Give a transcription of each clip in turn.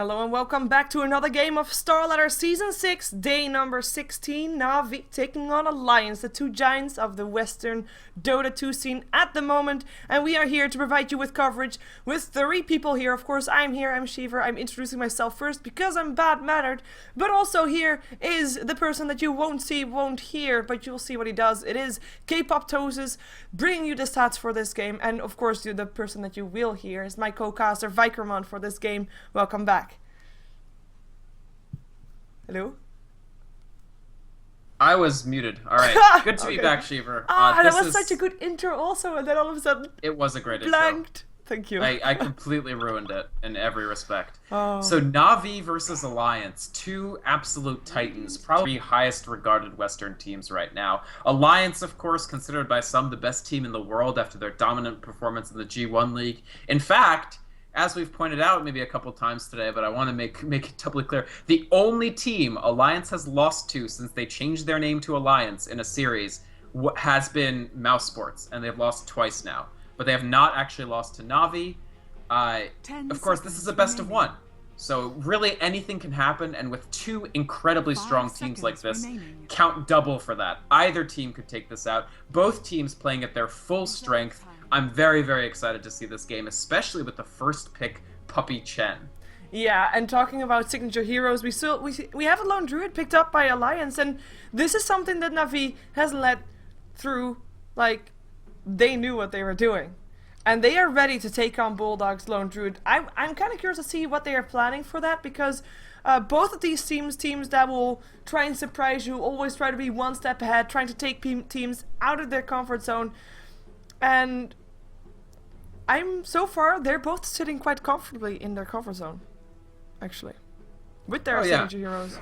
Hello and welcome back to another game of StarLadder Season 6, day number 16. Na'Vi taking on Alliance, the two giants of the Western Dota 2 scene at the moment. And we are here to provide you with coverage with 3 people here. Of course, I'm here, I'm Sheever. I'm introducing myself first because I'm bad-mannered. But also here is the person that you won't see, won't hear, but you'll see what he does. It is K-poptosis bringing you the stats for this game. And of course, the person that you will hear is my co-caster Vykromond for this game. Welcome back. Hello? I was muted. Alright. Good to be back, Sheever. That was such a good intro also, and then all of a sudden... It was a great blanked. Intro. Thank you. I completely ruined it in every respect. Oh. So Na'Vi versus Alliance, two absolute titans, probably highest regarded Western teams right now. Alliance, of course, considered by some the best team in the world after their dominant performance in the G1 League. In fact, as we've pointed out maybe a couple times today, but I want to make it doubly clear, the only team Alliance has lost to since they changed their name to Alliance in a series has been Mouse Sports, and they've lost twice now. But they have not actually lost to Na'Vi. Of course, this is a best of one. So really anything can happen, and with two incredibly strong teams like this, count double for that. Either team could take this out. Both teams playing at their full strength. I'm very, very excited to see this game, especially with the first pick, Puppy Chen. Yeah, and talking about signature heroes, we have a lone druid picked up by Alliance, and this is something that Na'Vi has led through, like, they knew what they were doing. And they are ready to take on Bulldog's lone druid. I'm kind of curious to see what they are planning for that, because both of these teams that will try and surprise you, always try to be one step ahead, trying to take teams out of their comfort zone. And so far, they're both sitting quite comfortably in their comfort zone, actually, with their signature heroes.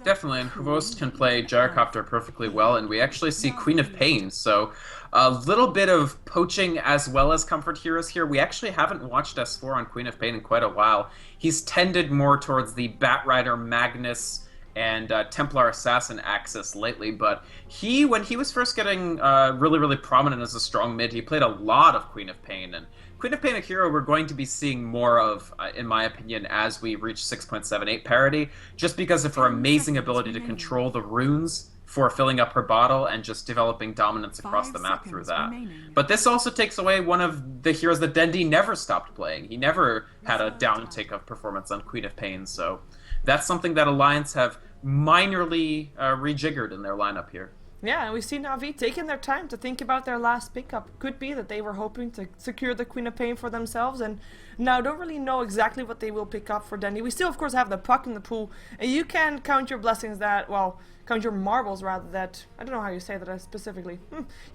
Definitely, and Hvost can play Gyrocopter perfectly well, and we actually see Queen of Pain, so a little bit of poaching as well as comfort heroes here. We actually haven't watched S4 on Queen of Pain in quite a while. He's tended more towards the Batrider Magnus and Templar Assassin axis lately, but when he was first getting really prominent as a strong mid, he played a lot of Queen of Pain, and Queen of Pain, a hero we're going to be seeing more of, in my opinion, as we reach 6.78 parity, just because of her amazing ability to control the runes for filling up her bottle and just developing dominance across the map through that. But this also takes away one of the heroes that Dendi never stopped playing. He never had a downtick of performance on Queen of Pain, so that's something that Alliance have minorly rejiggered in their lineup here. Yeah, and we see Na'Vi taking their time to think about their last pickup. Could be that they were hoping to secure the Queen of Pain for themselves, and now don't really know exactly what they will pick up for Dendi. We still, of course, have the puck in the pool, and you can count your blessings count your marbles rather that, I don't know how you say that specifically.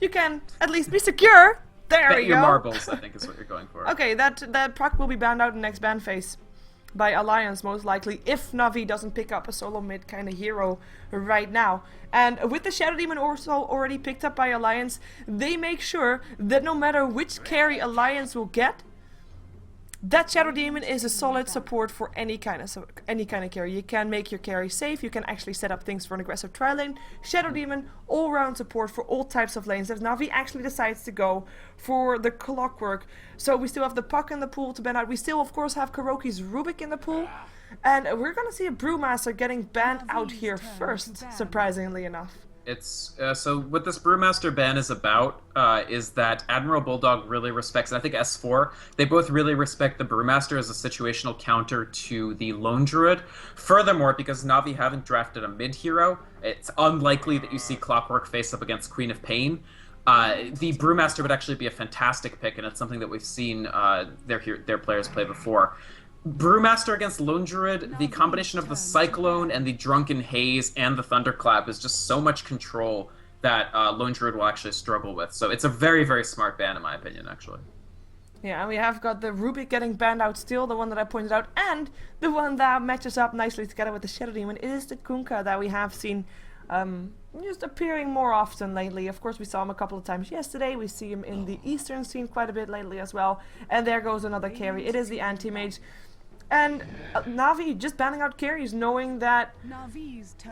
You can at least be secure. There we go. Your marbles, I think, is what you're going for. Okay, that puck will be banned out in the next ban phase by Alliance, most likely, if Na'Vi doesn't pick up a solo mid kind of hero right now. And with the Shadow Demon also already picked up by Alliance, they make sure that no matter which carry Alliance will get, that Shadow Demon is a solid support for any kind of carry. You can make your carry safe, you can actually set up things for an aggressive tri-lane. Shadow Demon, all-round support for all types of lanes. If Na'Vi actually decides to go for the clockwork, so we still have the puck in the pool to ban out. We still, of course, have Kuroki's Rubik in the pool. And we're gonna see a Brewmaster getting banned out here first, surprisingly enough. It's so what this Brewmaster ban is about is that Admiral Bulldog really respects, and I think S4, they both really respect the Brewmaster as a situational counter to the Lone Druid. Furthermore, because Na'Vi haven't drafted a mid hero, it's unlikely that you see Clockwork face up against Queen of Pain. The Brewmaster would actually be a fantastic pick, and it's something that we've seen their players play before. Brewmaster against Lone Druid, the combination of the Cyclone and the Drunken Haze and the Thunderclap is just so much control that Lone Druid will actually struggle with. So it's a very, very smart ban, in my opinion, actually. Yeah, and we have got the Rubik getting banned out still, the one that I pointed out, and the one that matches up nicely together with the Shadow Demon is the Kunkka that we have seen just appearing more often lately. Of course, we saw him a couple of times yesterday. We see him in the Eastern scene quite a bit lately as well. And there goes another carry. It is the Anti-Mage. And Navi just banning out carries, knowing that,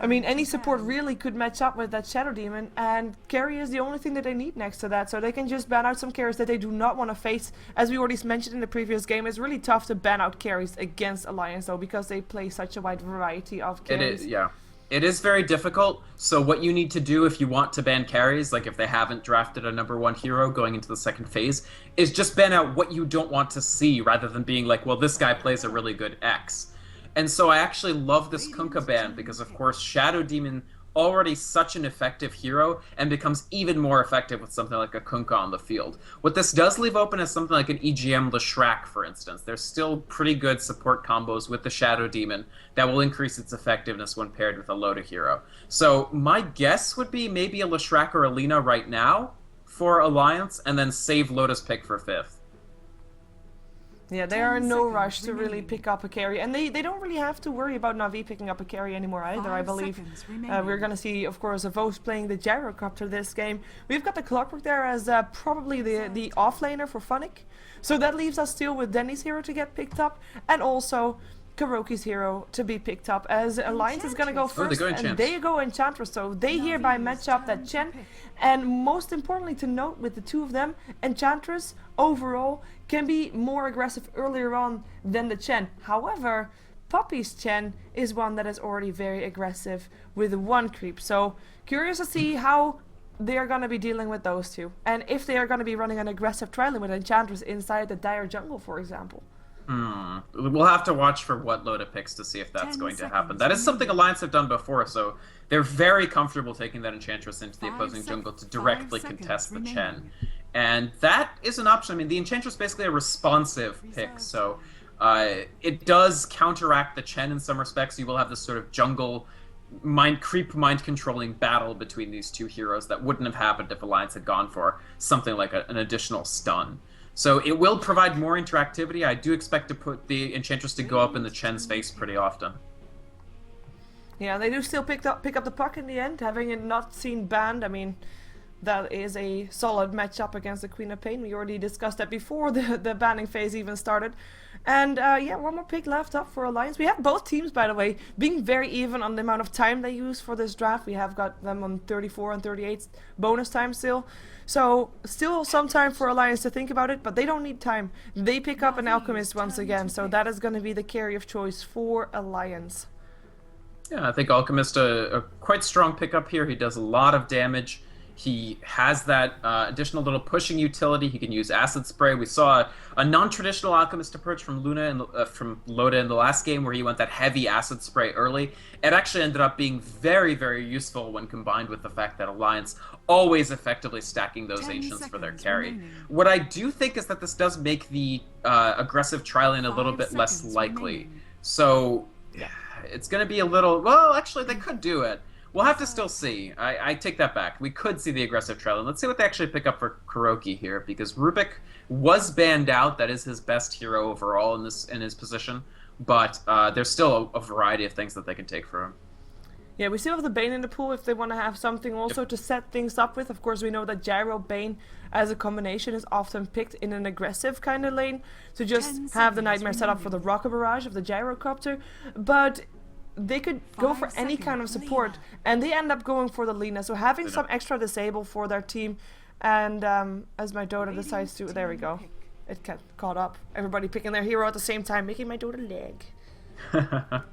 I mean, any support really could match up with that Shadow Demon, and carry is the only thing that they need next to that, so they can just ban out some carries that they do not want to face. As we already mentioned in the previous game, it's really tough to ban out carries against Alliance, though, because they play such a wide variety of carries. It is, yeah. It is very difficult, so what you need to do if you want to ban carries, like if they haven't drafted a #1 hero going into the second phase, is just ban out what you don't want to see, rather than being like, well, this guy plays a really good X. And so I actually love this Kunkka ban, because of course Shadow Demon, already such an effective hero, and becomes even more effective with something like a Kunkka on the field. What this does leave open is something like an EGM Leshrac, for instance. There's still pretty good support combos with the Shadow Demon that will increase its effectiveness when paired with a Loda hero. So my guess would be maybe a Leshrac or a Lina right now for Alliance, and then save Loda's pick for 5th. Yeah, they are in no rush to really pick up a carry, and they don't really have to worry about Na'Vi picking up a carry anymore either, I believe. We're going to see, of course, Vos playing the Gyrocopter this game. We've got the Clockwork there as probably the offlaner for Funnick, so that leaves us still with Denny's hero to get picked up, and also Kuroki's hero to be picked up, as Alliance is going to go first, and they go Enchantress, so they hereby match up that Chen. And most importantly to note with the two of them, Enchantress overall can be more aggressive earlier on than the Chen. However, Poppy's Chen is one that is already very aggressive with 1 creep, so curious to see how they are going to be dealing with those two, and if they are going to be running an aggressive trialing with Enchantress inside the Dire Jungle, for example. We'll have to watch for what Loda picks to see if that's going to happen. That is something Alliance have done before, so they're very comfortable taking that Enchantress into the opposing jungle to directly contest the Chen. And that is an option. I mean, the Enchantress is basically a responsive pick, so it does counteract the Chen in some respects. You will have this sort of jungle mind-controlling battle between these two heroes that wouldn't have happened if Alliance had gone for something like an additional stun. So it will provide more interactivity. I do expect to put the Enchantress to go up in the Chen's face pretty often. Yeah, they do still pick up the puck in the end, having it not seen banned. I mean, that is a solid matchup against the Queen of Pain. We already discussed that before the banning phase even started. And yeah, one more pick left up for Alliance. We have both teams, by the way, being very even on the amount of time they use for this draft. We have got them on 34 and 38 bonus time still. So, still some time for Alliance to think about it, but they don't need time. They pick up an Alchemist once again, so that is going to be the carry of choice for Alliance. Yeah, I think Alchemist a quite strong pickup here. He does a lot of damage. He has that additional little pushing utility. He can use Acid Spray. We saw a non-traditional Alchemist approach from from Loda in the last game, where he went that heavy Acid Spray early. It actually ended up being very, very useful when combined with the fact that Alliance always effectively stacking those Ancients for their carry. What I do think is that this does make the aggressive tri-lane a little bit less likely. So it's going to be a little... Well, actually, they could do it. We'll have to still see. I take that back. We could see the aggressive tri-lane. Let's see what they actually pick up for Kuroki here, because Rubik was banned out. That is his best hero overall in his position. But there's still a variety of things that they can take for him. Yeah, we still have the Bane in the pool if they want to have something also to set things up with. Of course, we know that Gyro Bane as a combination is often picked in an aggressive kind of lane to just have the Nightmare set up for the Rocket Barrage of the Gyrocopter. But they could go for any kind of support, and they end up going for the Lina. So having some extra disable for their team, and as my Dota decides to... There we go. It got caught up. Everybody picking their hero at the same time, making my Dota lag.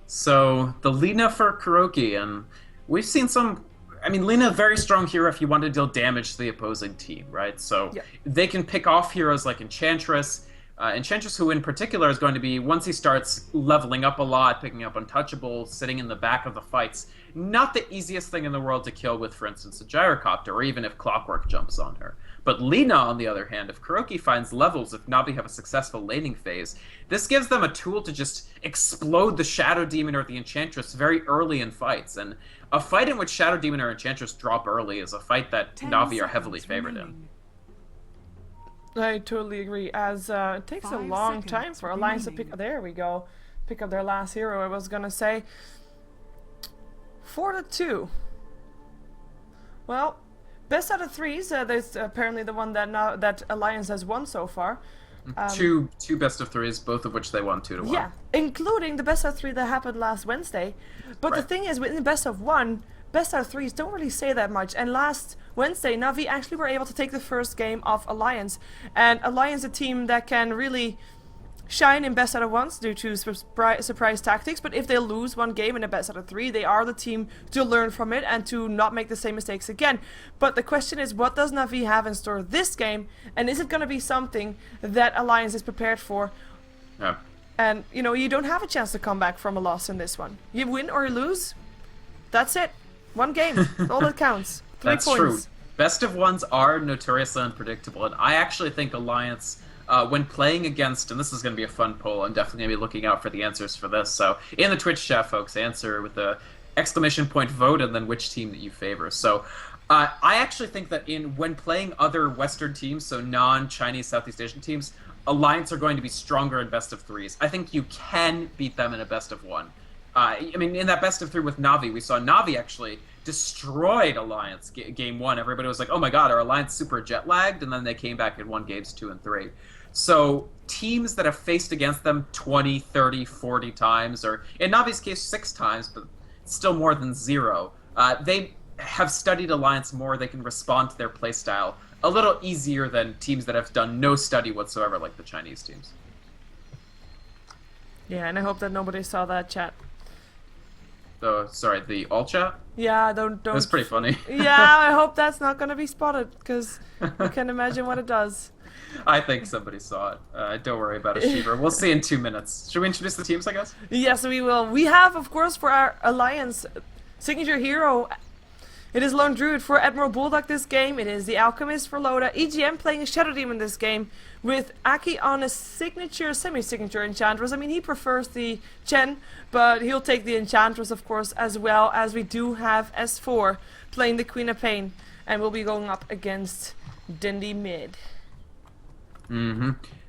So, the Lina for Kuroki, and we've seen some... I mean, Lina, very strong hero if you want to deal damage to the opposing team, right? So, they can pick off heroes like Enchantress. Enchantress, who in particular is going to be, once he starts leveling up a lot, picking up Untouchable, sitting in the back of the fights, not the easiest thing in the world to kill with, for instance, a Gyrocopter, or even if Clockwork jumps on her. But Lina, on the other hand, if Kuroki finds levels, if Navi have a successful laning phase, this gives them a tool to just explode the Shadow Demon or the Enchantress very early in fights. And a fight in which Shadow Demon or Enchantress drop early is a fight that Navi are heavily favored in. I totally agree, as it takes a long time for Alliance to pick... There we go. Pick up their last hero, I was gonna say. 4-2. Well, best out of threes. There's apparently the one that Alliance has won so far. Two best of threes, both of which they won 2-1. Yeah, including the best of three that happened last Wednesday. But the Right. thing is, within the best of one, best out of threes don't really say that much. And last Wednesday, Navi actually were able to take the first game of Alliance. And Alliance, a team that can really shine in best out of ones due to surprise tactics. But if they lose one game in a best out of three, they are the team to learn from it and to not make the same mistakes again. But the question is, what does Navi have in store this game? And is it going to be something that Alliance is prepared for? Yeah. And, you know, you don't have a chance to come back from a loss in this one. You win or you lose, that's it. One game, all that counts. 3 That's points. true. Best of ones are notoriously unpredictable, and I actually think Alliance, when playing against, and this is going to be a fun poll, I'm definitely going to be looking out for the answers for this. So in the Twitch chat, folks, answer with the exclamation point vote and then which team that you favor. So I actually think that when playing other Western teams, so non-Chinese Southeast Asian teams, Alliance are going to be stronger in best of threes. I think you can beat them in a best of one. I mean, in that best of three with Navi, we saw Navi actually destroyed Alliance game one. Everybody was like, oh my god, our Alliance super jet lagged, and then they came back and won games 2 and 3. So teams that have faced against them 20, 30, 40 times, or in Navi's case 6 times, but still more than 0, they have studied Alliance more. They can respond to their playstyle a little easier than teams that have done no study whatsoever, like the Chinese teams. Yeah, and I hope that nobody saw that chat. Sorry, the all chat? Yeah, don't. That's pretty funny. Yeah, I hope that's not gonna be spotted, because I can imagine what it does. I think somebody saw it. Don't worry about it, Sheever. We'll see in 2 minutes. Should we introduce the teams, I guess? Yes, we will. We have, of course, for our Alliance signature hero, it is Lone Druid for Admiral Bulldog this game. It is the Alchemist for Loda. EGM playing a Shadow Demon this game with Aki on a signature, semi-signature Enchantress. I mean, he prefers the Chen, but he'll take the Enchantress, of course, as well as we do have S4 playing the Queen of Pain. And we'll be going up against Dendi mid.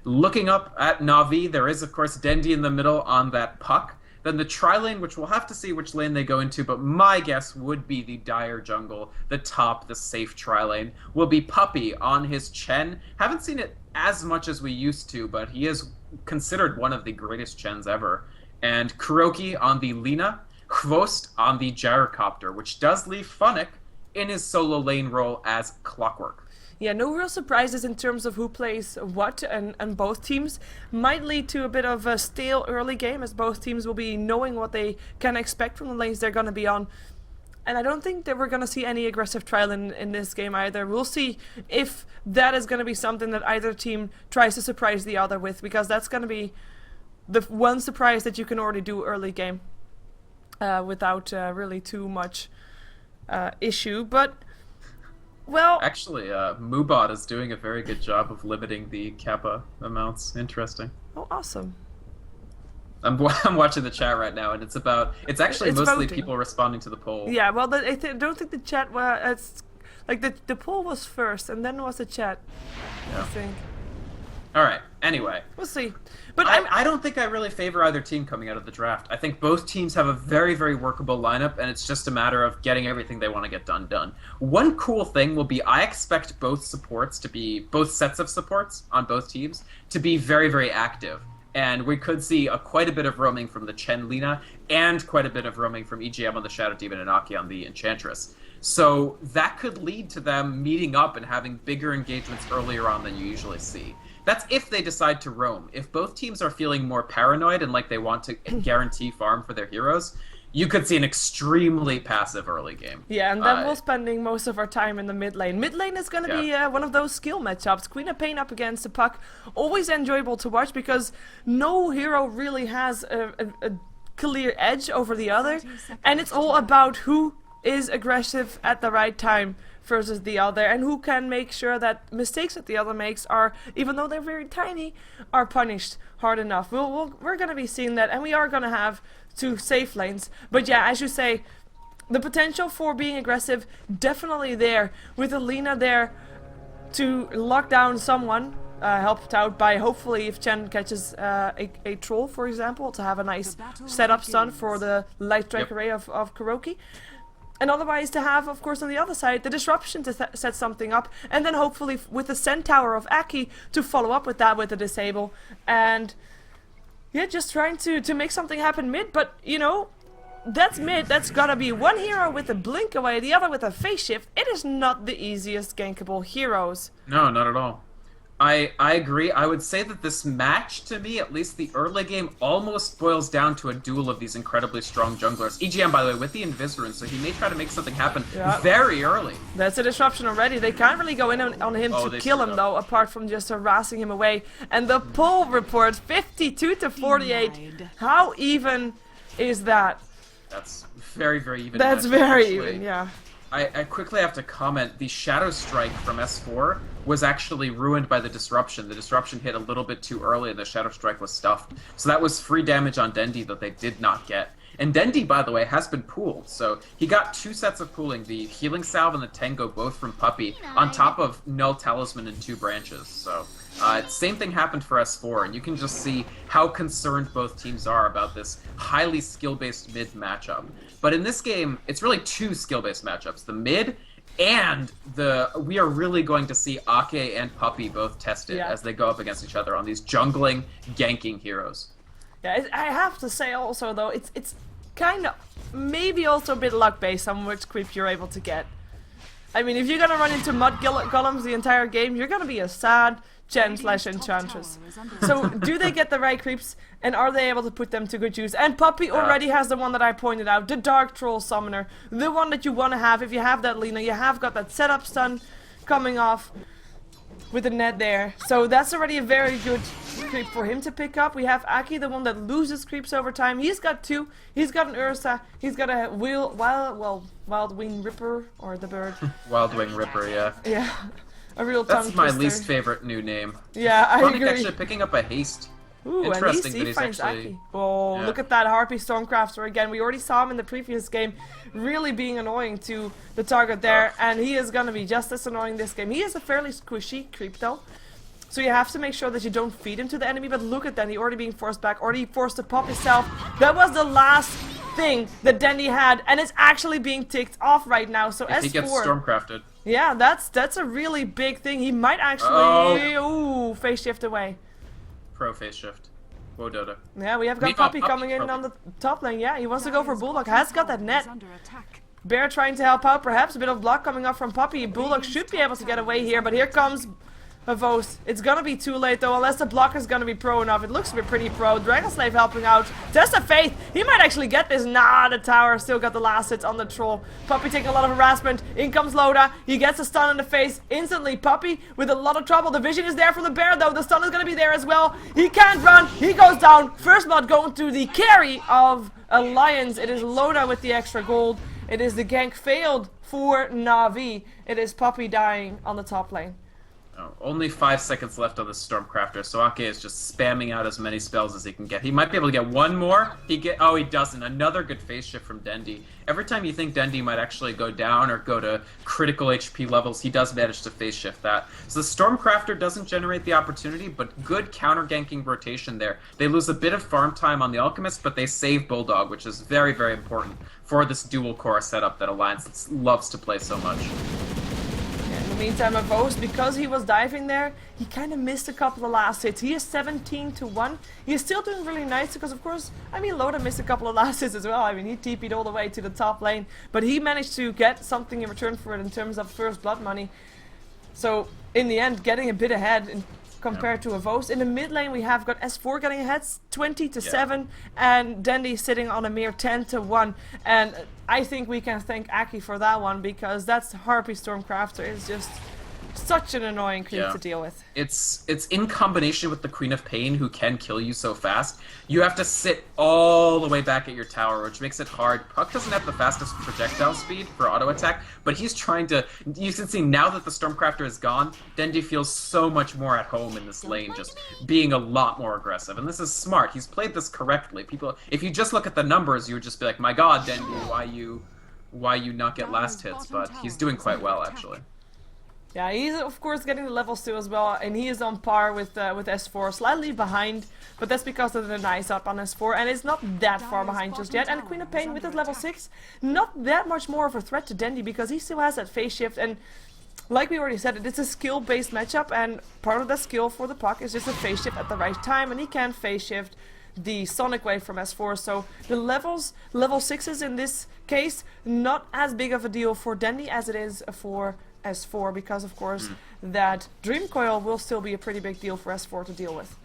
Looking up at Navi, there is, of course, Dendi in the middle on that puck. Then the tri-lane, which we'll have to see which lane they go into, but my guess would be the dire jungle, the top, the safe tri-lane, will be Puppy on his Chen. Haven't seen it as much as we used to, but he is considered one of the greatest Chens ever. And Kuroki on the Lina, Hvost on the Gyrocopter, which does leave Funnick in his solo lane role as Clockwork. Yeah, no real surprises in terms of who plays what, and both teams might lead to a bit of a stale early game, as both teams will be knowing what they can expect from the lanes they're going to be on. And I don't think that we're going to see any aggressive trial in this game either. We'll see if that is going to be something that either team tries to surprise the other with, because that's going to be the one surprise that you can already do early game without really too much issue. But well, actually, Moobot is doing a very good job of limiting the Kappa amounts. Interesting. Oh, awesome. I'm watching the chat right now, and it's actually It's mostly voting. people responding to the poll. Yeah, well, I don't think the chat was. It's like the poll was first, and then was the chat. Yeah. I think. All right. Anyway, We'll see. But I don't think I really favor either team coming out of the draft. I think both teams have a very, very workable lineup, and it's just a matter of getting everything they want to get done. One cool thing will be I expect both sets of supports on both teams to be very, very active. And we could see quite a bit of roaming from the Chen Lina and quite a bit of roaming from EGM on the Shadow Demon and Aki on the Enchantress. So that could lead to them meeting up and having bigger engagements earlier on than you usually see. That's if they decide to roam. If both teams are feeling more paranoid and like they want to guarantee farm for their heroes, you could see an extremely passive early game. yeah, and then we're spending most of our time in the mid lane. Mid lane is going to be one of those skill matchups. Queen of Pain up against the puck. Always enjoyable to watch because no hero really has a clear edge over the other. And it's all about who is aggressive at the right time versus the other, and who can make sure that mistakes that the other makes are, even though they're very tiny, are punished hard enough. We're going to be seeing that, and we are going to have 2 safe lanes. But yeah, as you say, the potential for being aggressive definitely there, with Alina there to lock down someone, helped out by hopefully if Chen catches a troll, for example, to have a nice setup stun for the light strike array of Kuroki. And otherwise to have, of course, on the other side, the disruption to set something up, and then hopefully with the Centaur of Aki to follow up with that with the disable. And yeah, just trying to make something happen mid, but you know, that's mid. That's gotta be one hero with a blink away, the other with a phase shift. It is not the easiest gankable heroes. No, not at all. I agree. I would say that this match, to me, at least the early game, almost boils down to a duel of these incredibly strong junglers. EGM, by the way, with the Invis rune, so he may try to make something happen very early. That's a disruption already. They can't really go in on him to kill him, though, apart from just harassing him away. And the poll report, 52 to 48. How even is that? That's very, very even. That's very even, yeah. I quickly have to comment, the Shadow Strike from S4 was actually ruined by the disruption. The disruption hit a little bit too early and the Shadow Strike was stuffed. So that was free damage on Dendi that they did not get. And Dendi, by the way, has been pooled. So he got 2 sets of pooling, the Healing Salve and the Tango, both from Puppey, on top of Null Talisman and 2 branches. So same thing happened for S4, and you can just see how concerned both teams are about this highly skill-based mid matchup. But in this game, it's really 2 skill-based matchups. The mid and we are really going to see Ake and Puppey both tested as they go up against each other on these jungling, ganking heroes. Yeah, I have to say also, though, it's kind of maybe also a bit luck-based on which creep you're able to get. I mean, if you're gonna run into mud golems the entire game, you're gonna be a sad Gen/Enchantress. So, do they get the right creeps, and are they able to put them to good use? And Puppey already has the one that I pointed out, the Dark Troll Summoner, the one that you want to have. If you have that Lina, you have got that setup stun coming off with the net there. So that's already a very good creep for him to pick up. We have Aki, the one that loses creeps over time. He's got 2. He's got an Ursa. He's got a Wild Wing Ripper, or the bird. Wild Wing Ripper, yeah. Yeah. A real tongue That's my twister. least favorite new name. Yeah, I agree. Actually picking up a haste. Ooh, interesting, and but he's finds actually... Aki. Oh, look at that Harpy Stormcrafter again. We already saw him in the previous game really being annoying to the target there, and he is going to be just as annoying this game. He is a fairly squishy creep though, so you have to make sure that you don't feed him to the enemy, but look at that, he already being forced back, already forced to pop himself. That was the last thing that Dendi had, and it's actually being ticked off right now, so if S4... he gets Stormcrafted. Yeah, that's a really big thing. He might actually... Ooh, phase shift away. Pro phase shift. Whoa, Dota. Yeah, we have got Puppey coming in on the top lane. Yeah, he wants to go for Bulldog. Has got that net. Bear trying to help out, perhaps. A bit of block coming up from Puppey. Bulldog should be able to get away here, but here comes Vos. It's gonna be too late though, unless the block is gonna be pro enough. It looks to be pretty pro. Dragon Slave helping out. Test of Faith. He might actually get this. Nah, the tower still got the last hits on the troll. Puppey taking a lot of harassment. In comes Loda. He gets a stun in the face instantly. Puppey with a lot of trouble. The vision is there from the bear though. The stun is gonna be there as well. He can't run. He goes down. First blood going to the carry of Alliance. It is Loda with the extra gold. It is the gank failed for Na'Vi. It is Puppey dying on the top lane. Oh, only 5 seconds left on the Stormcrafter, so Ake is just spamming out as many spells as he can get. He might be able to get one more. Oh, he doesn't. Another good phase shift from Dendi. Every time you think Dendi might actually go down or go to critical HP levels, he does manage to phase shift that. So the Stormcrafter doesn't generate the opportunity, but good counter-ganking rotation there. They lose a bit of farm time on the Alchemist, but they save Bulldog, which is very, very important for this dual core setup that Alliance loves to play so much. In the meantime, Vos, because he was diving there, he kind of missed a couple of last hits. He is 17 to 1. He is still doing really nice because, of course, I mean, Loda missed a couple of last hits as well. I mean, he TP'd all the way to the top lane, but he managed to get something in return for it in terms of first blood money. So, in the end, getting a bit ahead compared to Vos. In the mid lane, we have got S4 getting ahead, 20 to 7, and Dendi sitting on a mere 10 to 1. And I think we can thank Aki for that one, because that's Harpy Stormcrafter is just such an annoying creep to deal with. It's in combination with the Queen of Pain, who can kill you so fast. You have to sit all the way back at your tower, which makes it hard. Puck doesn't have the fastest projectile speed for auto attack, but he's trying to... You can see now that the Stormcrafter is gone, Dendi feels so much more at home in this lane, just being a lot more aggressive. And this is smart. He's played this correctly. People, if you just look at the numbers, you would just be like, my god, Dendi, why you not get last hits? But he's doing quite well, actually. Yeah, he's of course getting the levels too as well, and he is on par with S4, slightly behind, but that's because of the nice up on S4, and it's not that far behind just yet. And Queen of Pain with his level 6, not that much more of a threat to Dendi, because he still has that phase shift, and like we already said, it's a skill-based matchup, and part of the skill for the puck is just a phase shift at the right time, and he can phase shift the Sonic Wave from S4, so the level 6s in this case, not as big of a deal for Dendi as it is for S4, because of course that Dream Coil will still be a pretty big deal for S4 to deal with.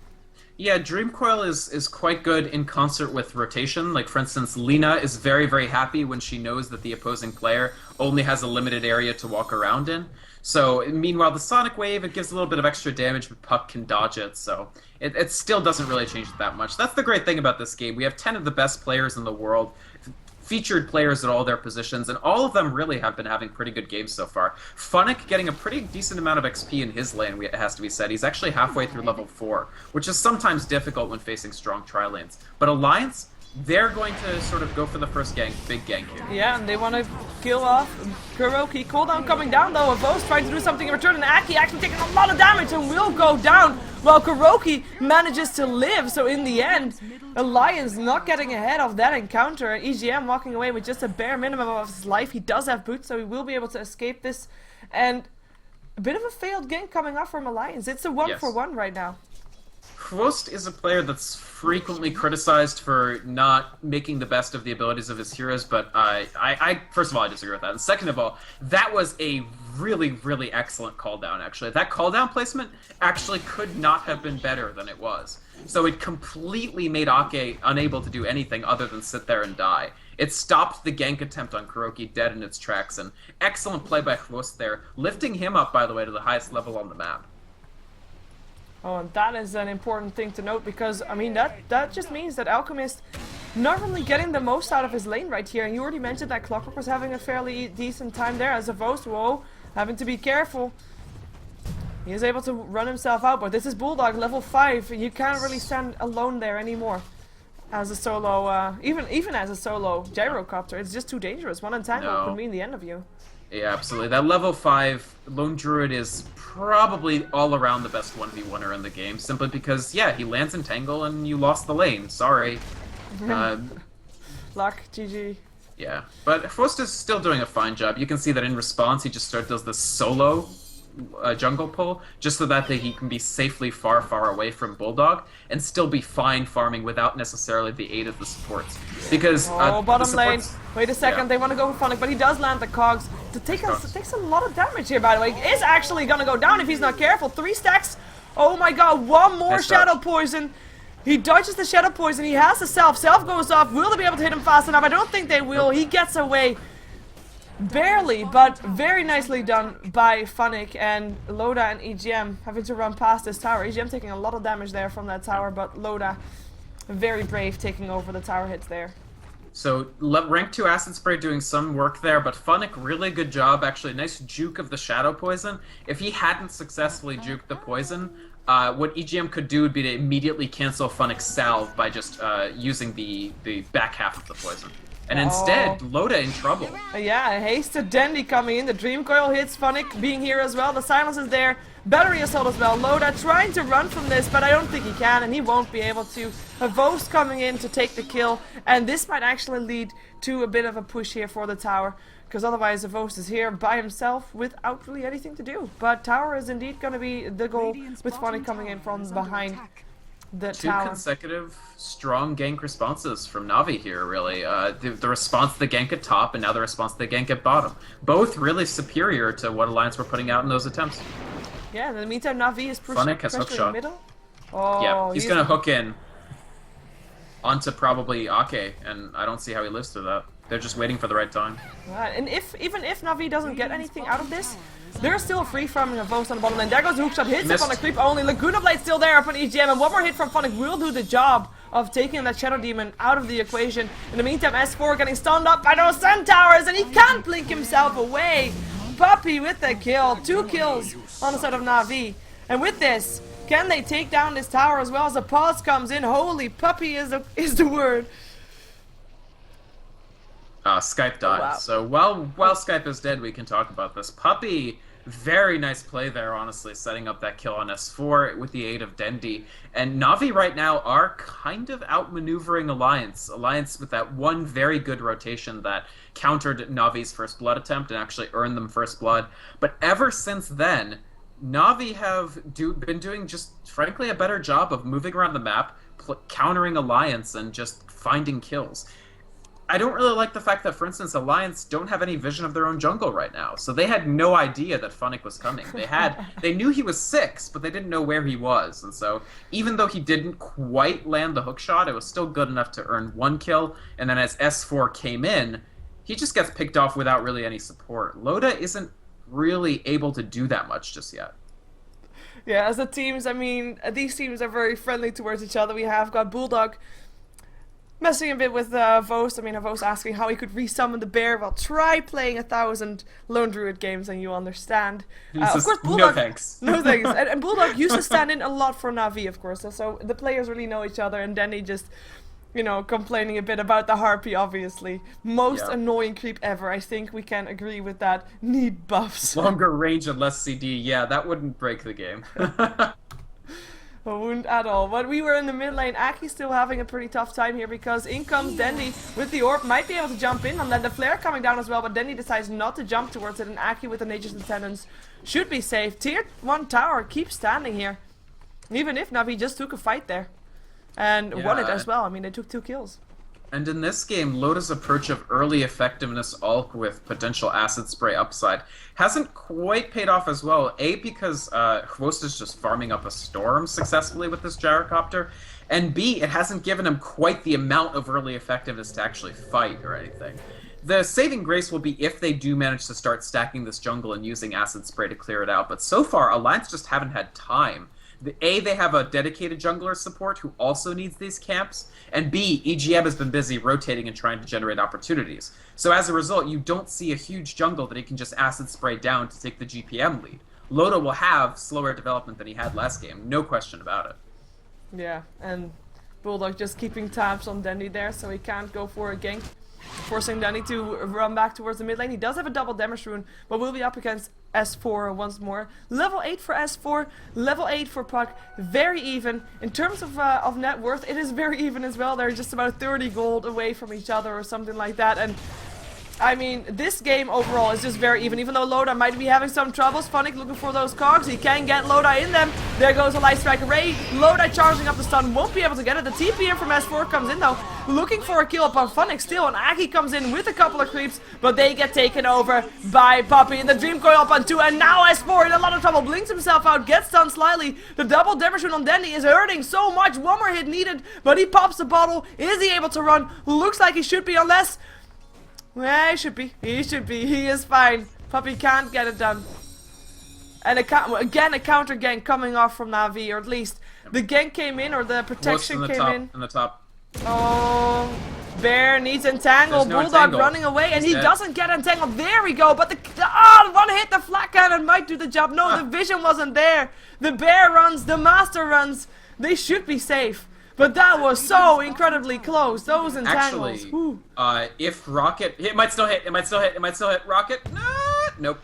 Yeah, Dream Coil is quite good in concert with rotation. Like, for instance, Lina is very, very happy when she knows that the opposing player only has a limited area to walk around in. So, meanwhile, the Sonic Wave, it gives a little bit of extra damage, but Puck can dodge it, so it still doesn't really change it that much. That's the great thing about this game. We have 10 of the best players in the world, featured players at all their positions, and all of them really have been having pretty good games so far. Funnick getting a pretty decent amount of XP in his lane, it has to be said. He's actually halfway through level 4, which is sometimes difficult when facing strong tri-lanes. But Alliance, they're going to sort of go for the first gank, big gank here. Yeah, and they want to kill off Kuroki. Cooldown coming down though, Avos trying to do something in return, and Aki actually taking a lot of damage and will go down, while Kuroki manages to live. So in the end, Alliance not getting ahead of that encounter, and EGM walking away with just a bare minimum of his life. He does have boots, so he will be able to escape this, and a bit of a failed gank coming up from Alliance. It's a 1-for-1 right now. Krost is a player that's frequently criticized for not making the best of the abilities of his heroes, but I first of all, I disagree with that. And second of all, that was a really, really excellent call down, actually. That call down placement actually could not have been better than it was. So it completely made Ake unable to do anything other than sit there and die. It stopped the gank attempt on Kuroki dead in its tracks, and excellent play by Krost there, lifting him up, by the way, to the highest level on the map. Oh, and that is an important thing to note, because, I mean, that just means that Alchemist not really getting the most out of his lane right here. And you already mentioned that Clockwork was having a fairly decent time there as a Vost. Whoa, having to be careful. He is able to run himself out, but this is Bulldog, level 5. You can't really stand alone there anymore. As a solo, even as a solo gyrocopter, it's just too dangerous. One entangle could mean the end of you. Yeah, absolutely. That level 5 Lone Druid is probably all around the best 1v1er in the game, simply because, yeah, he lands in Tangle and you lost the lane. Sorry. Luck, GG. Yeah, but Frost is still doing a fine job. You can see that in response, he just does this solo jungle pull, just so that he can be safely far, far away from Bulldog and still be fine farming without necessarily the aid of the supports. Because bottom lane. Wait a second, they want to go for Funnick, but he does land the cogs. Takes a lot of damage here, by the way. He is actually gonna go down if he's not careful. 3 stacks. Oh my god, one more Shadow Poison. He dodges the Shadow Poison. He has the Self. Self goes off. Will they be able to hit him fast enough? I don't think they will. He gets away. Barely, but very nicely done by Funnick, and Loda and EGM having to run past this tower. EGM taking a lot of damage there from that tower, but Loda very brave taking over the tower hits there. So, rank 2 Acid Spray doing some work there, but Funnick, really good job, actually. Nice juke of the Shadow Poison. If he hadn't successfully juked the poison, what EGM could do would be to immediately cancel Funnick's salve by just using the back half of the poison. And instead, Loda in trouble. Yeah, haste to Dendi coming in. The Dream Coil hits, Funnick being here as well. The silence is there. Battery Assault as well. Loda trying to run from this, but I don't think he can, and he won't be able to. A Vost coming in to take the kill, and this might actually lead to a bit of a push here for the tower, because otherwise the Vost is here by himself without really anything to do. But tower is indeed going to be the goal, with Funnick coming in from behind the tower. 2 consecutive strong gank responses from Na'Vi here, really. The response to the gank at top, and now the response to the gank at bottom. Both really superior to what Alliance were putting out in those attempts. Yeah, in the meantime, Na'Vi is pushing in the middle. Oh, yeah, he's going to hook in onto probably Ake, and I don't see how he lives through that. They're just waiting for the right time. Right, and even if Na'Vi doesn't get anything out of this, there's still free farming a Vost on the bottom lane. There goes the hookshot, hits up on the creep only. Laguna Blade still there up on EGM, and one more hit from Funnick will do the job of taking that Shadow Demon out of the equation. In the meantime, S4 getting stunned up by those Centaurs, and he can't blink himself away. Puppy with the kill. 2 kills on the side of Na'Vi. And with this, can they take down this tower as well as the pause comes in? Holy Puppy is the word. Skype died. wow. So while Skype is dead, we can talk about this. Puppy, very nice play there, honestly, setting up that kill on S4 with the aid of Dendi. And Na'Vi right now are kind of outmaneuvering Alliance. Alliance with that one very good rotation that countered Na'Vi's first blood attempt and actually earned them first blood. But ever since then, Na'Vi have been doing just, frankly, a better job of moving around the map, countering Alliance, and just finding kills. I don't really like the fact that, for instance, Alliance don't have any vision of their own jungle right now. So they had no idea that Funnick was coming. They knew he was 6, but they didn't know where he was. And so even though he didn't quite land the hook shot, it was still good enough to earn 1 kill. And then as S4 came in, he just gets picked off without really any support. Loda isn't really able to do that much just yet. Yeah, as the teams, I mean, these teams are very friendly towards each other. We have got Bulldog messing a bit with Vos. I mean, Vos asking how he could resummon the bear. Well, try playing 1,000 Lone Druid games and you understand. Of course, Bulldog... No thanks. No thanks. And Bulldog used to stand in a lot for Na'Vi, of course. So the players really know each other. And then he just, you know, complaining a bit about the Harpy, obviously. Most annoying creep ever. I think we can agree with that. Need buffs. Longer range and less CD. Yeah, that wouldn't break the game. Wouldn't at all. But we were in the mid lane. Aki's still having a pretty tough time here because in comes Dendi with the orb. Might be able to jump in and then the flare coming down as well, but Dendi decides not to jump towards it, and Aki with the Nature's Attendants should be safe. Tier 1 tower keeps standing here. Even if Na'Vi just took a fight there. And won it as well. I mean, they took 2 kills. And in this game, Loda's approach of early effectiveness ult with potential acid spray upside hasn't quite paid off as well. A, because Hwost is just farming up a storm successfully with this gyrocopter, and B, it hasn't given him quite the amount of early effectiveness to actually fight or anything. The saving grace will be if they do manage to start stacking this jungle and using acid spray to clear it out, but so far, Alliance just haven't had time. A, they have a dedicated jungler support who also needs these camps, and B, EGM has been busy rotating and trying to generate opportunities. So as a result, you don't see a huge jungle that he can just acid spray down to take the GPM lead. Loda will have slower development than he had last game, no question about it. Yeah, and Bulldog just keeping tabs on Dendi there, so he can't go for a gank, forcing Dendi to run back towards the mid lane. He does have a double damage rune, but will be up against S4 once more. Level 8 for S4, level 8 for Puck. Very even. In terms of net worth, it is very even as well. They're just about 30 gold away from each other or something like that. And I mean, this game overall is just very even though Loda might be having some troubles. Funnick looking for those cogs. He can get Loda in them. There goes a light strike array. Loda charging up the stun. Won't be able to get it. The TP in from S4 comes in though. Looking for a kill upon Funnick still. And Aki comes in with a couple of creeps. But they get taken over by Puppy. And the Dream Coil up on 2. And now S4 in a lot of trouble. Blinks himself out. Gets stunned slightly. The double damage rune on Dendi is hurting so much. One more hit needed. But he pops the bottle. Is he able to run? Looks like he should be, unless... Yeah, he should be. He should be. He is fine. Puppy can't get it done. And again, a counter gank coming off from Na'Vi, or at least the gank came in, or the protection came in. In the top. Oh, Bear needs entangle. No Bulldog entangle. running away, and he dead. Doesn't get entangled. There we go. But the one hit, the flat cannon might do the job. No, the vision wasn't there. The Bear runs. The Master runs. They should be safe. But that was so incredibly close. Those entangles. Actually, if Rocket... It might still hit. It might still hit. It might still hit. Rocket? Nope.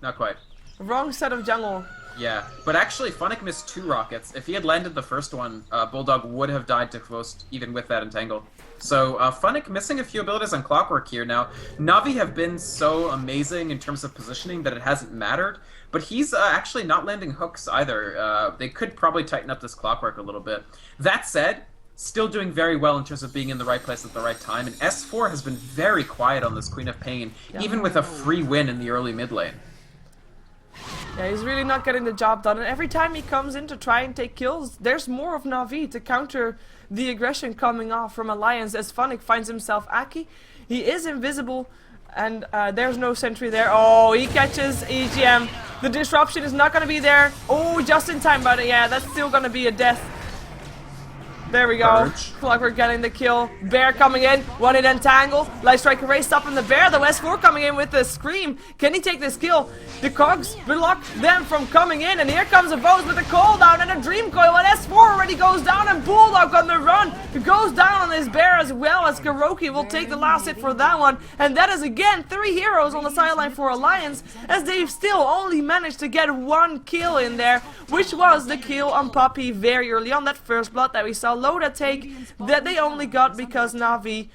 Not quite. Wrong set of jungle. Yeah, but actually, Funnick missed 2 rockets. If he had landed the first one, Bulldog would have died to Hwost, even with that entangle. So, Funnick missing a few abilities on Clockwork here. Now, Na'Vi have been so amazing in terms of positioning that it hasn't mattered, but he's actually not landing hooks either. They could probably tighten up this Clockwork a little bit. That said, still doing very well in terms of being in the right place at the right time, and S4 has been very quiet on this Queen of Pain, even with a free win in the early mid lane. Yeah, he's really not getting the job done, and every time he comes in to try and take kills, there's more of Na'Vi to counter the aggression coming off from Alliance as Funnick finds himself Aki. He is invisible, and there's no sentry there. Oh, he catches EGM. The disruption is not going to be there. Oh, just in time, but yeah, that's still going to be a death. There we go. Purge. Clockwork getting the kill. Bear coming in. One hit entangle. Light Striker Ray stopping the Bear. The S4 coming in with the Scream. Can he take this kill? The Cogs block them from coming in. And here comes a Vose with a cooldown and a Dream Coil. And S4 already goes down. And Bulldog on the run goes down on his Bear as well as Karoki will take the last hit for that one. And that is again 3 heroes on the sideline for Alliance, as they've still only managed to get 1 kill in there, which was the kill on Poppy very early on, that first blood that we saw Loda take, that they only got because Na'Vi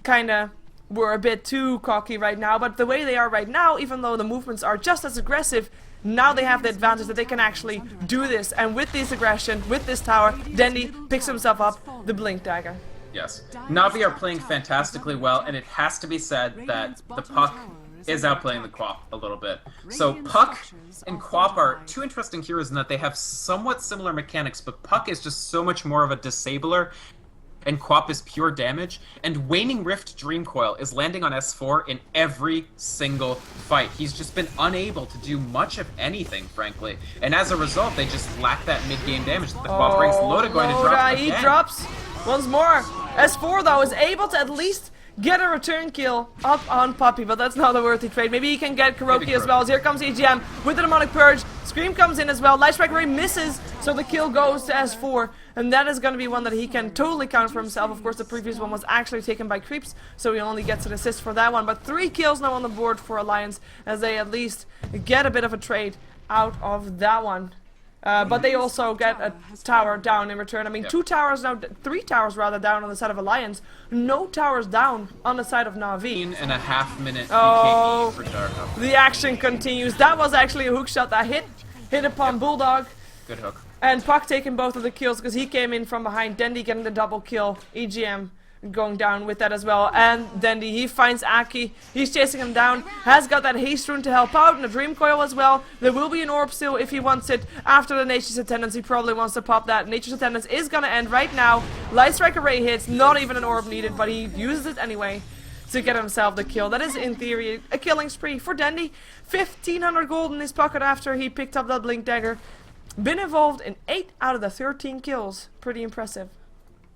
kinda were a bit too cocky right now. But the way they are right now, even though the movements are just as aggressive, now they have the advantage that they can actually do this. And with this aggression, with this tower, Dendi picks himself up the Blink Dagger. Yes. Na'Vi are playing fantastically well, and it has to be said that the Puck is outplaying the Quap a little bit. So Puck and Quap are 2 interesting heroes in that they have somewhat similar mechanics, but Puck is just so much more of a disabler, and Quap is pure damage, and Waning Rift Dream Coil is landing on S4 in every single fight. He's just been unable to do much of anything, frankly, and as a result, they just lack that mid-game damage that the Quap brings. Loda going to drop He again. drops once more. S4 though is able to at least get a return kill up on Poppy, but that's not a worthy trade. Maybe he can get Karoki as well. As here comes EGM with the Demonic Purge. Scream comes in as well. Light Strike Ray misses, so the kill goes to S4. And that is going to be one that he can totally count for himself. Of course, the previous one was actually taken by Creeps, so he only gets an assist for that one. But 3 kills now on the board for Alliance, as they at least get a bit of a trade out of that one. But they also get a tower down in return. I mean, 2 towers now, 3 towers rather down on the side of Alliance. No towers down on the side of Na'Vi. 1.5 minute Oh, BKE for Darko. the action continues. That was actually a hook shot that hit upon Bulldog. Good hook. And Puck taking both of the kills because he came in from behind. Dendi getting the double kill. EGM going down with that as well. And Dendi, he finds Aki. He's chasing him down. Has got that haste rune to help out and a Dream Coil as well. There will be an orb still if he wants it. After the Nature's Attendance, he probably wants to pop that. Nature's Attendance is going to end right now. Light Strike Array hits. Not even an orb needed, but he uses it anyway to get himself the kill. That is, in theory, a killing spree for Dendi. 1,500 gold in his pocket after he picked up that Blink Dagger. Been involved in 8 out of the 13 kills. Pretty impressive.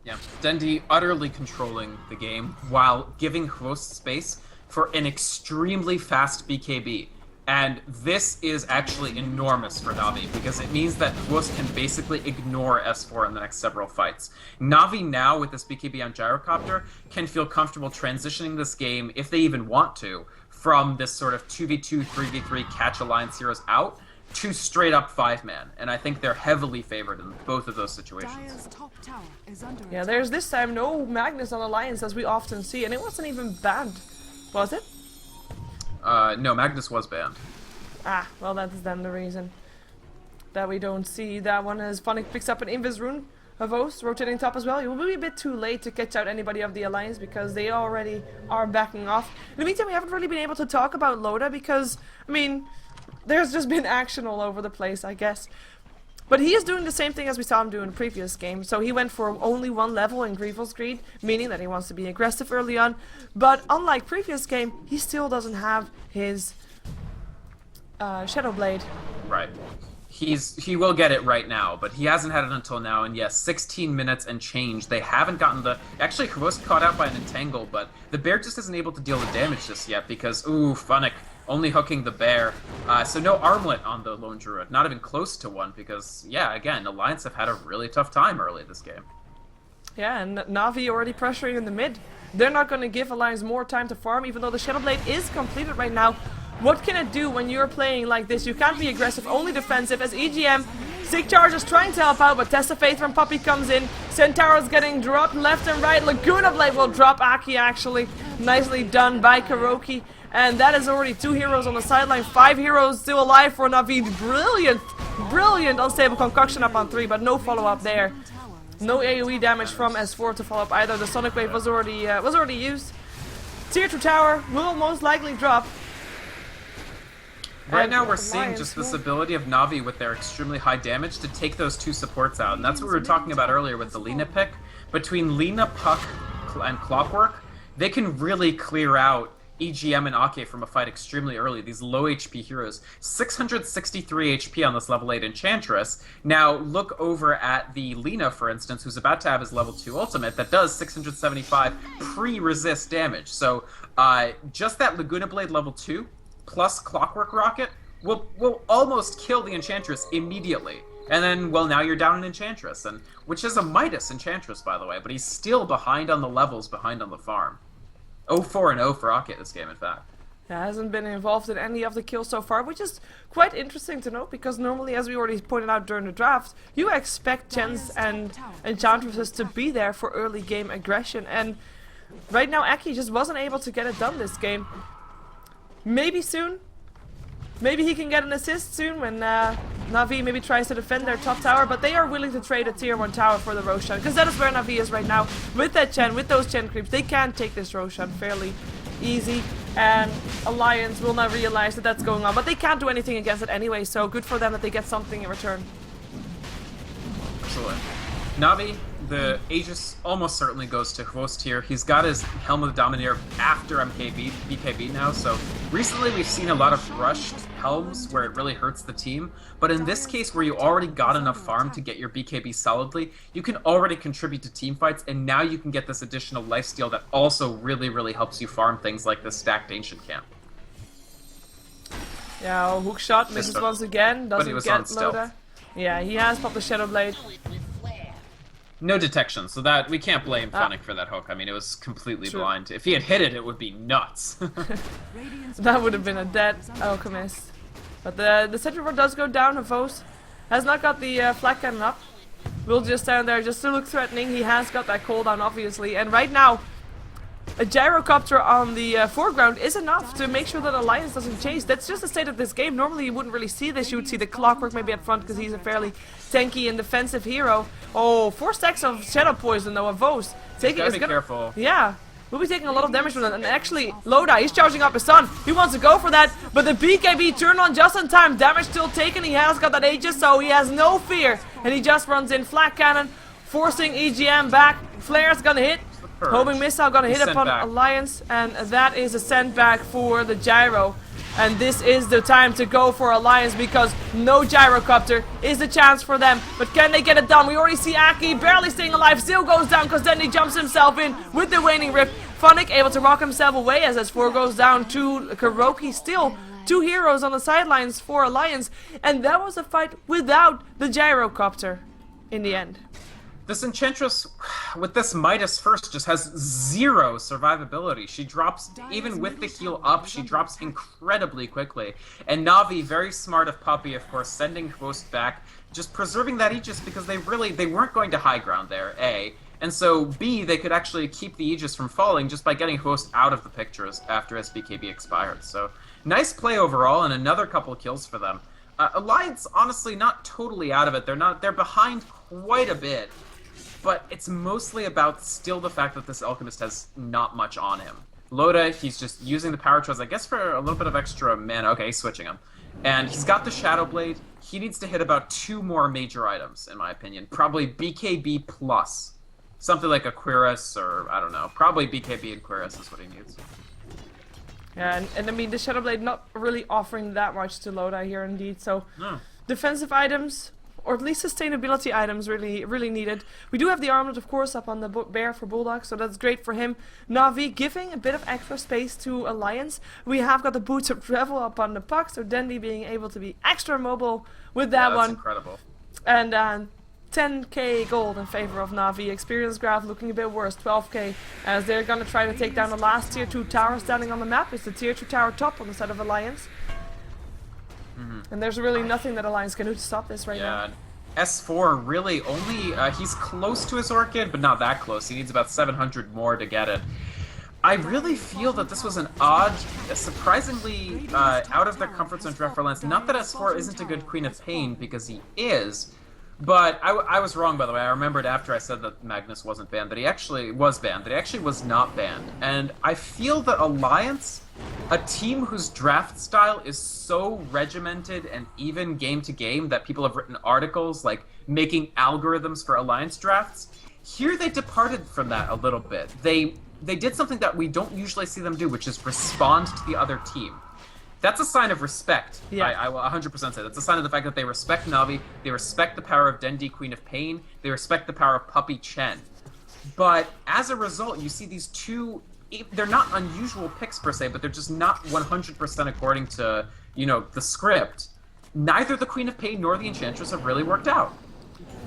Yeah, Dendi utterly controlling the game while giving host space for an extremely fast BKB. And this is actually enormous for Na'Vi, because it means that host can basically ignore S4 in the next several fights. Na'Vi now, with this BKB on Gyrocopter, can feel comfortable transitioning this game, if they even want to, from this sort of 2v2, 3v3 catch Alliance heroes out, to straight up 5-man, and I think they're heavily favored in both of those situations. Yeah, there's this time no Magnus on Alliance as we often see, and it wasn't even banned, was it? No, Magnus was banned. Ah, well that is then the reason that we don't see that one, as Phonic picks up an Invis rune of Oath, rotating top as well. It will be a bit too late to catch out anybody of the Alliance because they already are backing off. In the meantime, we haven't really been able to talk about Loda because, I mean, there's just been action all over the place, I guess. But he is doing the same thing as we saw him do in the previous game. So he went for only 1 level in Grievel's Greed, meaning that he wants to be aggressive early on. But unlike previous game, he still doesn't have his Shadow Blade. Right. He will get it right now, but he hasn't had it until now, and yes, 16 minutes and change. They haven't gotten the... Actually, Kavos caught out by an Entangle, but the Bear just isn't able to deal the damage just yet because, ooh, Phonic only hooking the Bear. So no Armlet on the Lone Druid, not even close to one, because, yeah, again, Alliance have had a really tough time early this game. Yeah, and Na'Vi already pressuring in the mid. They're not going to give Alliance more time to farm, even though the Shadow Blade is completed right now. What can it do when you're playing like this? You can't be aggressive, only defensive, as EGM, Sig Charge is trying to help out, but Test of Faith from Puppy comes in. Centaur's getting dropped left and right. Laguna Blade will drop Aki, actually. Nicely done by Karoki. And that is already 2 heroes on the sideline. 5 heroes still alive for Na'Vi. Brilliant, brilliant unstable concoction up on 3, but no follow-up there. No AoE damage from S4 to follow up either. The Sonic Wave was already used. Tier 2 tower will most likely drop. Right now we're seeing just this ability of Na'Vi with their extremely high damage to take those 2 supports out. And that's what we were talking about earlier with the Lina pick. Between Lina, Puck, and Clockwork, they can really clear out EGM and Ake from a fight extremely early, these low HP heroes. 663 HP on this level 8 Enchantress. Now, look over at the Lina, for instance, who's about to have his level 2 ultimate that does 675 pre-resist damage. So, just that Laguna Blade level 2 plus Clockwork Rocket will almost kill the Enchantress immediately. And then, well, now you're down an Enchantress, and which is a Midas Enchantress, by the way, but he's still behind on the levels, behind on the farm. 0-4 and 0 for Ake this game, in fact. Yeah, hasn't been involved in any of the kills so far, which is quite interesting to note, because normally, as we already pointed out during the draft, you expect Gens and Enchantresses to be there for early game aggression, and right now Ake just wasn't able to get it done this game. Maybe soon. Maybe he can get an assist soon when Na'Vi maybe tries to defend their top tower, but they are willing to trade a tier 1 tower for the Roshan, because that is where Na'Vi is right now. With that Chen, with those Chen creeps, they can take this Roshan fairly easy, and Alliance will not realize that that's going on, but they can't do anything against it anyway, so good for them that they get something in return. Excellent. Na'Vi, the Aegis almost certainly goes to Hvost here. He's got his Helm of the Domineer after BKB now, so recently we've seen a lot of rushed Helms where it really hurts the team, but in this case where you already got enough farm to get your BKB solidly, you can already contribute to team fights, and now you can get this additional lifesteal that also really helps you farm things like this stacked Ancient Camp. Yeah, hook shot misses once again, doesn't get Loda. Yeah, he has popped the Shadow Blade. No detection, so that we can't blame Phonic for that hook. I mean, it was completely blind. If he had hit it, it would be nuts. That would have been a dead Alchemist. But the Sentry Ward does go down. Hvost has not got the flak cannon up. Will just stand there just to look threatening. He has got that cooldown, obviously. And right now, a gyrocopter on the foreground is enough to make sure that Alliance doesn't chase. That's just the state of this game. Normally you wouldn't really see this. You would see the Clockwork maybe up front because he's a fairly tanky and defensive hero. Oh, 4 stacks of Shadow Poison though, of Vos. Gotta be careful. Yeah. We'll be taking a lot of damage from that. And actually, Loda, he's charging up his son. He wants to go for that. But the BKB turned on just in time. Damage still taken. He has got that Aegis, so he has no fear. And he just runs in flak cannon, forcing EGM back. Flare's gonna hit. Homing missile gonna hit upon Alliance, and that is a sendback for the gyro. And this is the time to go for Alliance because no gyrocopter is the chance for them. But can they get it done? We already see Ake barely staying alive, still goes down because then he jumps himself in with the Waning Rift. Phonic able to rock himself away as S4 goes down to Kuroki. Still 2 heroes on the sidelines for Alliance, and that was a fight without the gyrocopter in the end. This Enchantress, with this Midas first, just has 0 survivability. She drops, even with the heal up, she drops incredibly quickly. And Na'Vi, very smart of Puppy, of course, sending Ghost back, just preserving that Aegis because they weren't going to high ground there, A. And so, B, they could actually keep the Aegis from falling just by getting Ghost out of the pictures after his BKB expired. So, nice play overall, and another couple of kills for them. Alliance, honestly, not totally out of it. They're behind quite a bit. But it's mostly about still the fact that this Alchemist has not much on him. Loda, he's just using the Power Charge, I guess, for a little bit of extra mana. Okay, he's switching him. And he's got the Shadow Blade. He needs to hit about 2 more major items, in my opinion. Probably BKB plus. Something like a Quiris, or I don't know. Probably BKB and Quiris is what he needs. Yeah, and I mean, the Shadow Blade not really offering that much to Loda here, indeed. So, defensive items, or at least sustainability items really needed. We do have the armlet, of course, up on the bear for Bulldog, so that's great for him. Na'Vi giving a bit of extra space to Alliance. We have got the Boots of Travel up on the puck, so Dendy being able to be extra mobile with that one. That's incredible. And 10k gold in favor of Na'Vi. Experience graph looking a bit worse, 12k, as they're gonna try to take down the last tier 2 tower standing on the map. It's the tier 2 tower top on the side of Alliance. And there's really nothing that Alliance can do to stop this right now. S4 really only, he's close to his Orchid, but not that close. He needs about 700 more to get it. I really feel that this was an odd, surprisingly out of their comfort zone draft for Alliance. Not that S4 isn't a good Queen of Pain, because he is, but I was wrong, by the way. I remembered after I said that Magnus wasn't banned, that he actually was banned, that he actually was not banned. And I feel that Alliance, a team whose draft style is so regimented and even game to game that people have written articles like making algorithms for Alliance drafts, here they departed from that a little bit. They they did something that we don't usually see them do, which is respond to the other team. That's a sign of respect. Yeah. I will 100% say that's a sign of the fact that they respect Na'Vi, they respect the power of Dendi, Queen of Pain, they respect the power of Puppy Chen. But as a result, you see these two, they're not unusual picks per se, but they're just not 100% according to, you know, the script. Neither the Queen of Pain nor the Enchantress have really worked out.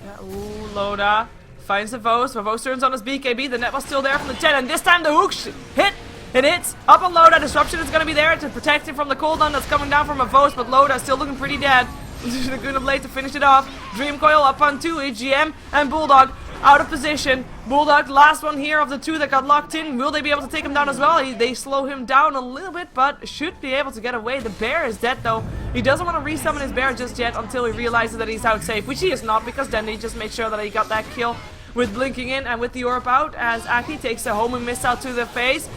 Yeah, ooh, Loda finds the Vos. Vos turns on his BKB. The net was still there from the Chen, and this time the hook hit. It hits up on Loda. Disruption is going to be there to protect him from the cooldown that's coming down from a Vos, but Loda is still looking pretty dead. Laguna Blade to finish it off. Dream Coil up on 2. HGM and Bulldog out of position. Bulldog, last one here of the two that got locked in. Will they be able to take him down as well? They slow him down a little bit, but should be able to get away. The bear is dead though. He doesn't want to resummon his bear just yet until he realizes that he's out safe, which he is not, because then he just made sure that he got that kill with blinking in and with the orb out, as Aki takes a homing missile to the face.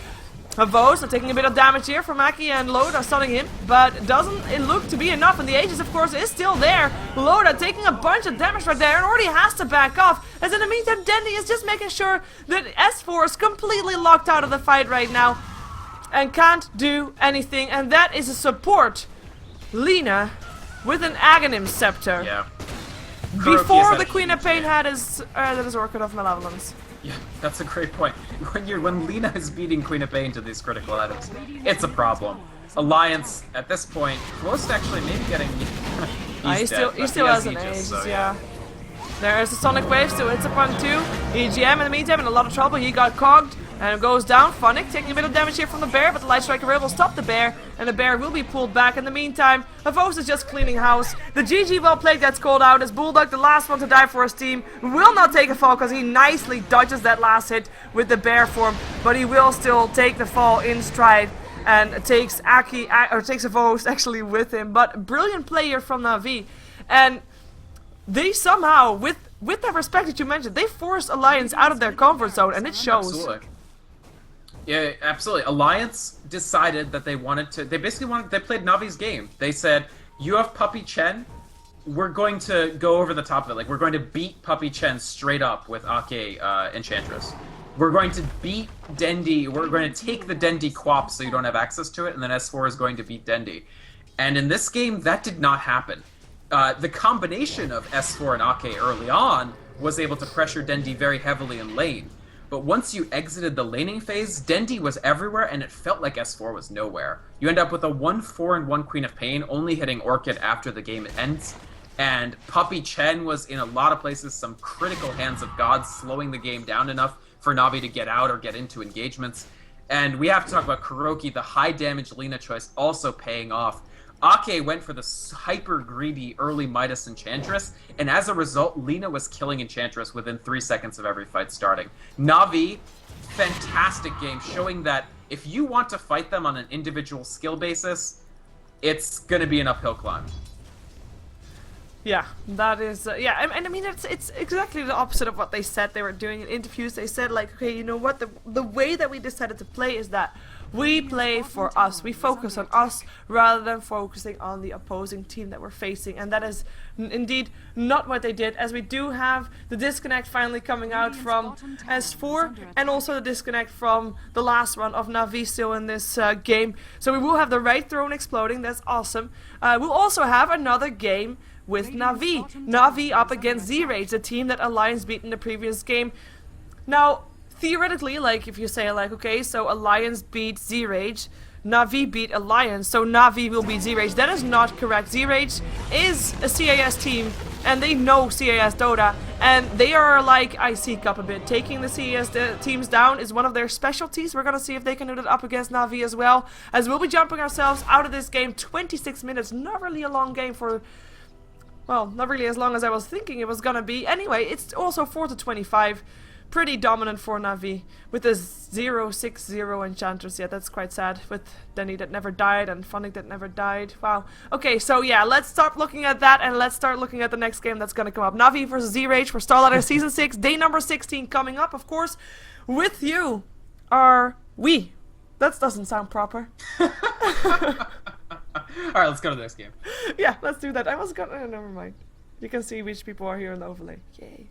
Vos are taking a bit of damage here from Aki, and Loda stunning him, but doesn't it look to be enough, and the Aegis of course is still there. Loda taking a bunch of damage right there and already has to back off, as in the meantime Dendi is just making sure that S4 is completely locked out of the fight right now and can't do anything, and that is a support Lina with an Aghanim Scepter. Yeah. Before the Queen of Pain had his Orchid of Malevolence. Yeah, that's a great point. When Lina is beating Queen of Pain to these critical items, it's a problem. Alliance, at this point, most actually maybe getting... he still has an Aegis, so, yeah. There's the Sonic Wave, still hits upon 2. EGM in the meantime in a lot of trouble. He got cogged and goes down. Funnick taking a bit of damage here from the bear, but the Light Striker will stop the bear, and the bear will be pulled back. In the meantime, Vos is just cleaning house. The GG well played gets called out as Bulldog, the last one to die for his team, will not take a fall because he nicely dodges that last hit with the bear form, but he will still take the fall in stride and takes takes a Vos actually with him. But brilliant player from Na'Vi, and they somehow, with that respect that you mentioned, they forced Alliance out of their comfort zone, and it shows. Absolutely. Yeah, absolutely. Alliance decided that they wanted to... They played Navi's game. They said, you have Puppy Chen, we're going to go over the top of it. Like, we're going to beat Puppy Chen straight up with Ake Enchantress. We're going to beat Dendi, we're going to take the Dendi Quap so you don't have access to it, and then S4 is going to beat Dendi. And in this game, that did not happen. The combination of S4 and Ake early on was able to pressure Dendi very heavily in lane. But once you exited the laning phase, Dendi was everywhere, and it felt like S4 was nowhere. You end up with a 1-4 and 1 Queen of Pain, only hitting Orchid after the game ends. And Puppy Chen was in a lot of places some critical hands of God, slowing the game down enough for Na'Vi to get out or get into engagements. And we have to talk about Kuroki, the high damage Lina choice, also paying off. Ake went for the hyper-greedy early Midas Enchantress, and as a result, Lina was killing Enchantress within 3 seconds of every fight starting. Na'Vi, fantastic game, showing that if you want to fight them on an individual skill basis, it's going to be an uphill climb. Yeah, that is, yeah, and I mean, it's exactly the opposite of what they said they were doing in interviews. They said, like, okay, you know what, the way that we decided to play is that we play for us. We focus on us rather than focusing on the opposing team that we're facing. And that is indeed not what they did, as we do have the disconnect finally coming out from S4 and also the disconnect from the last run of Na'Vi still in this game. So we will have the right throne exploding. That's awesome. We'll also have another game with Na'Vi. Na'Vi up against Z-Rage, the team that Alliance beat in the previous game. Now, theoretically, like, if you say, like, okay, so Alliance beat Z-Rage, Na'Vi beat Alliance, so Na'Vi will beat Z-Rage. That is not correct. Z-Rage is a CIS team, and they know CIS Dota, and they are like IC Cup a bit. Taking the CIS teams down is one of their specialties. We're gonna see if they can do that up against Na'Vi as well, as we'll be jumping ourselves out of this game. 26 minutes, not really a long game for... Well, not really as long as I was thinking it was gonna be. Anyway, it's also 4-25. Pretty dominant for Na'Vi. With the 0-6-0 Enchantress. Yeah, that's quite sad. With Denny that never died and Funnick that never died. Wow. Okay, so yeah, let's start looking at that, and let's start looking at the next game that's gonna come up. Na'Vi versus Z-Rage for StarLadder Season 6, day number 16 coming up, of course. With you are we. That doesn't sound proper. Alright, let's go to the next game. Yeah, let's do that. I was gonna... never mind. You can see which people are here in the overlay. Yay.